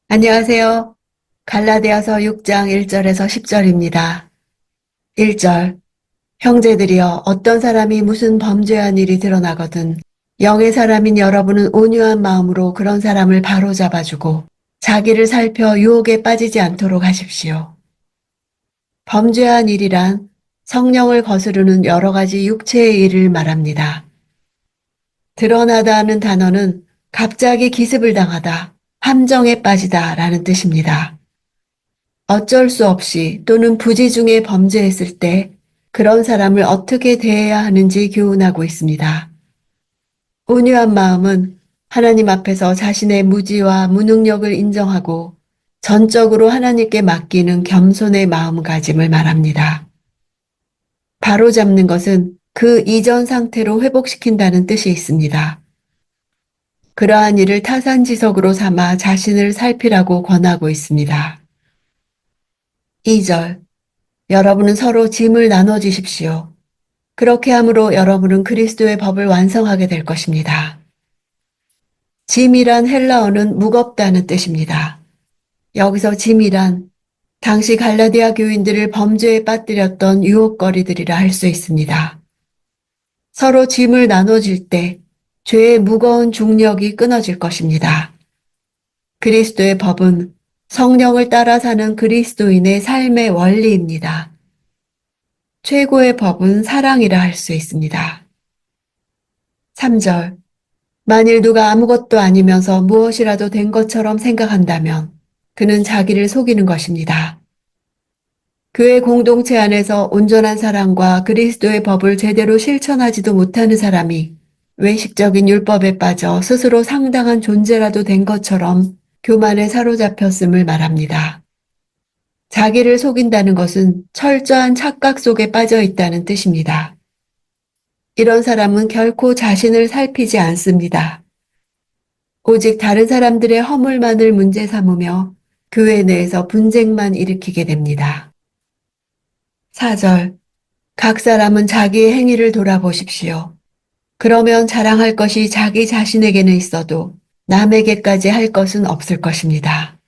안녕하세요. 갈라디아서 6장 1절에서 10절입니다. 1절. 형제들이여 어떤 사람이 무슨 범죄한 일이 드러나거든 영의 사람인 여러분은 온유한 마음으로 그런 사람을 바로잡아주고 자기를 살펴 유혹에 빠지지 않도록 하십시오. 범죄한 일이란 성령을 거스르는 여러 가지 육체의 일을 말합니다. 드러나다는 단어는 갑자기 기습을 당하다, 함정에 빠지다 라는 뜻입니다. 어쩔 수 없이 또는 부지 중에 범죄했을 때 그런 사람을 어떻게 대해야 하는지 교훈하고 있습니다. 온유한 마음은 하나님 앞에서 자신의 무지와 무능력을 인정하고 전적으로 하나님께 맡기는 겸손의 마음가짐을 말합니다. 바로잡는 것은 그 이전 상태로 회복시킨다는 뜻이 있습니다. 그러한 일을 타산지석으로 삼아 자신을 살피라고 권하고 있습니다. 2절. 여러분은 서로 짐을 나눠주십시오. 그렇게 함으로 여러분은 그리스도의 법을 완성하게 될 것입니다. 짐이란 헬라어는 무겁다는 뜻입니다. 여기서 짐이란 당시 갈라디아 교인들을 범죄에 빠뜨렸던 유혹거리들이라 할 수 있습니다. 서로 짐을 나눠줄 때 죄의 무거운 중력이 끊어질 것입니다. 그리스도의 법은 성령을 따라 사는 그리스도인의 삶의 원리입니다. 최고의 법은 사랑이라 할 수 있습니다. 3절. 만일 누가 아무것도 아니면서 무엇이라도 된 것처럼 생각한다면 그는 자기를 속이는 것입니다. 교회 공동체 안에서 온전한 사랑과 그리스도의 법을 제대로 실천하지도 못하는 사람이 외식적인 율법에 빠져 스스로 상당한 존재라도 된 것처럼 교만에 사로잡혔음을 말합니다. 자기를 속인다는 것은 철저한 착각 속에 빠져 있다는 뜻입니다. 이런 사람은 결코 자신을 살피지 않습니다. 오직 다른 사람들의 허물만을 문제 삼으며 교회 내에서 분쟁만 일으키게 됩니다. 4절. 각 사람은 자기의 행위를 돌아보십시오. 그러면 자랑할 것이 자기 자신에게는 있어도 남에게까지 할 것은 없을 것입니다.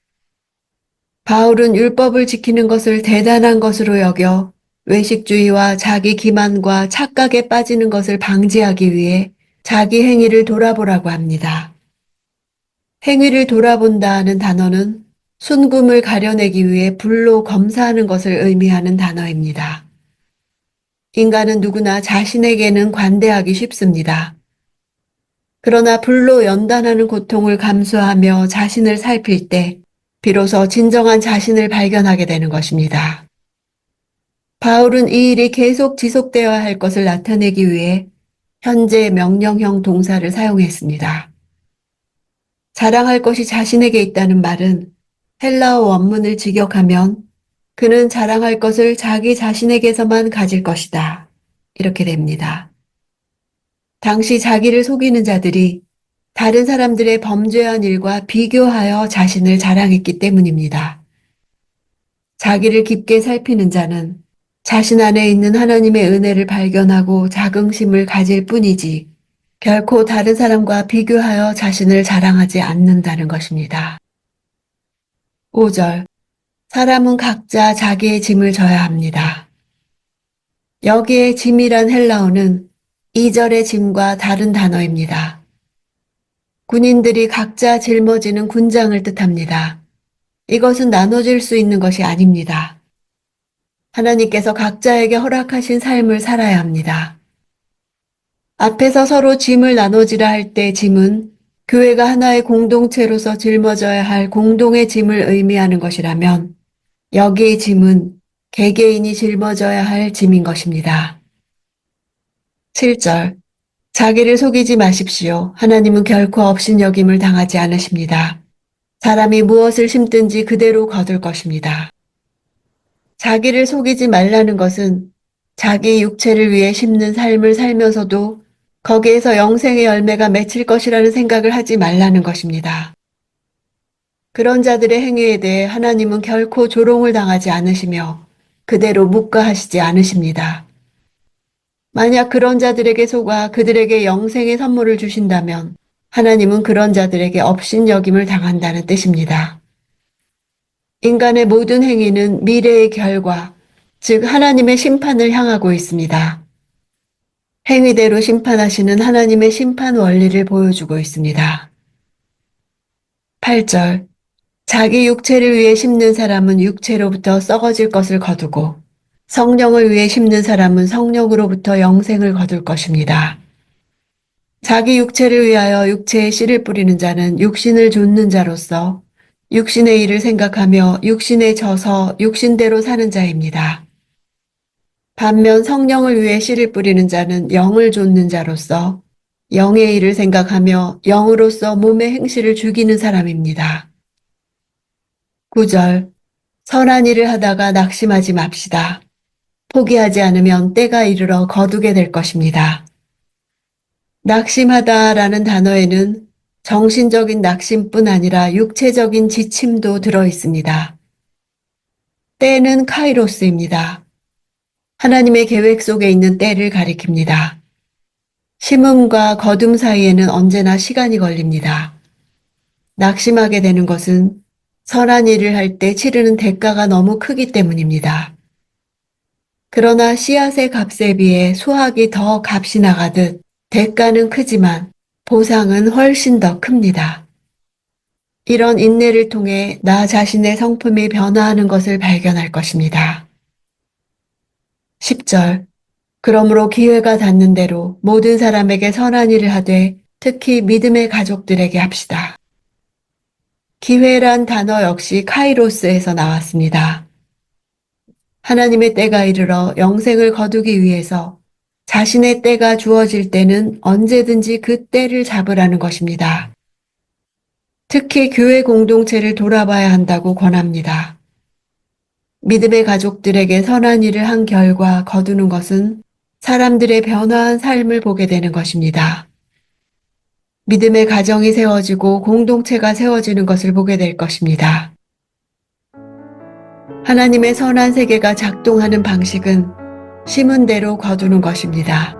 바울은 율법을 지키는 것을 대단한 것으로 여겨 외식주의와 자기 기만과 착각에 빠지는 것을 방지하기 위해 자기 행위를 돌아보라고 합니다. 행위를 돌아본다는 단어는 순금을 가려내기 위해 불로 검사하는 것을 의미하는 단어입니다. 인간은 누구나 자신에게는 관대하기 쉽습니다. 그러나 불로 연단하는 고통을 감수하며 자신을 살필 때 비로소 진정한 자신을 발견하게 되는 것입니다. 바울은 이 일이 계속 지속되어야 할 것을 나타내기 위해 현재 명령형 동사를 사용했습니다. 자랑할 것이 자신에게 있다는 말은 헬라어 원문을 직역하면 그는 자랑할 것을 자기 자신에게서만 가질 것이다. 이렇게 됩니다. 당시 자기를 속이는 자들이 다른 사람들의 범죄한 일과 비교하여 자신을 자랑했기 때문입니다. 자기를 깊게 살피는 자는 자신 안에 있는 하나님의 은혜를 발견하고 자긍심을 가질 뿐이지 결코 다른 사람과 비교하여 자신을 자랑하지 않는다는 것입니다. 5절. 사람은 각자 자기의 짐을 져야 합니다. 여기에 짐이란 헬라어는 2절의 짐과 다른 단어입니다. 군인들이 각자 짊어지는 군장을 뜻합니다. 이것은 나눠질 수 있는 것이 아닙니다. 하나님께서 각자에게 허락하신 삶을 살아야 합니다. 앞에서 서로 짐을 나눠지라 할 때 짐은 교회가 하나의 공동체로서 짊어져야 할 공동의 짐을 의미하는 것이라면 여기의 짐은 개개인이 짊어져야 할 짐인 것입니다. 7절. 자기를 속이지 마십시오. 하나님은 결코 업신여김을 당하지 않으십니다. 사람이 무엇을 심든지 그대로 거둘 것입니다. 자기를 속이지 말라는 것은 자기 육체를 위해 심는 삶을 살면서도 거기에서 영생의 열매가 맺힐 것이라는 생각을 하지 말라는 것입니다. 그런 자들의 행위에 대해 하나님은 결코 조롱을 당하지 않으시며 그대로 묵과하시지 않으십니다. 만약 그런 자들에게 속아 그들에게 영생의 선물을 주신다면 하나님은 그런 자들에게 업신여김을 당한다는 뜻입니다. 인간의 모든 행위는 미래의 결과, 즉 하나님의 심판을 향하고 있습니다. 행위대로 심판하시는 하나님의 심판 원리를 보여주고 있습니다. 8절. 자기 육체를 위해 심는 사람은 육체로부터 썩어질 것을 거두고 성령을 위해 심는 사람은 성령으로부터 영생을 거둘 것입니다. 자기 육체를 위하여 육체에 씨를 뿌리는 자는 육신을 좇는 자로서 육신의 일을 생각하며 육신에 져서 육신대로 사는 자입니다. 반면 성령을 위해 씨를 뿌리는 자는 영을 좇는 자로서 영의 일을 생각하며 영으로서 몸의 행실을 죽이는 사람입니다. 9절. 선한 일을 하다가 낙심하지 맙시다. 포기하지 않으면 때가 이르러 거두게 될 것입니다. 낙심하다라는 단어에는 정신적인 낙심뿐 아니라 육체적인 지침도 들어 있습니다. 때는 카이로스입니다. 하나님의 계획 속에 있는 때를 가리킵니다. 심음과 거둠 사이에는 언제나 시간이 걸립니다. 낙심하게 되는 것은 선한 일을 할 때 치르는 대가가 너무 크기 때문입니다. 그러나 씨앗의 값에 비해 수확이 더 값이 나가듯 대가는 크지만 보상은 훨씬 더 큽니다. 이런 인내를 통해 나 자신의 성품이 변화하는 것을 발견할 것입니다. 10절. 그러므로 기회가 닿는 대로 모든 사람에게 선한 일을 하되 특히 믿음의 가족들에게 합시다. 기회란 단어 역시 카이로스에서 나왔습니다. 하나님의 때가 이르러 영생을 거두기 위해서 자신의 때가 주어질 때는 언제든지 그 때를 잡으라는 것입니다. 특히 교회 공동체를 돌아봐야 한다고 권합니다. 믿음의 가족들에게 선한 일을 한 결과 거두는 것은 사람들의 변화한 삶을 보게 되는 것입니다. 믿음의 가정이 세워지고 공동체가 세워지는 것을 보게 될 것입니다. 하나님의 선한 세계가 작동하는 방식은 심은 대로 거두는 것입니다.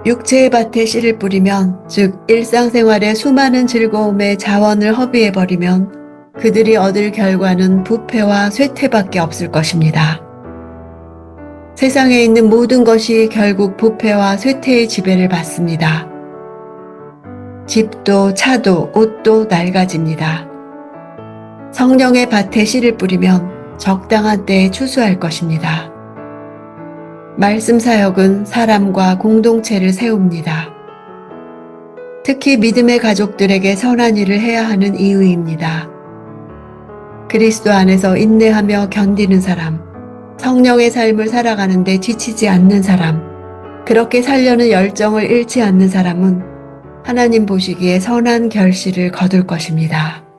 육체의 밭에 씨를 뿌리면, 즉 일상생활의 수많은 즐거움에 자원을 허비해버리면 그들이 얻을 결과는 부패와 쇠퇴밖에 없을 것입니다. 세상에 있는 모든 것이 결국 부패와 쇠퇴의 지배를 받습니다. 집도 차도 옷도 낡아집니다. 성령의 밭에 씨를 뿌리면 적당한 때에 추수할 것입니다. 말씀 사역은 사람과 공동체를 세웁니다. 특히 믿음의 가족들에게 선한 일을 해야 하는 이유입니다. 그리스도 안에서 인내하며 견디는 사람, 성령의 삶을 살아가는데 지치지 않는 사람, 그렇게 살려는 열정을 잃지 않는 사람은 하나님 보시기에 선한 결실을 거둘 것입니다.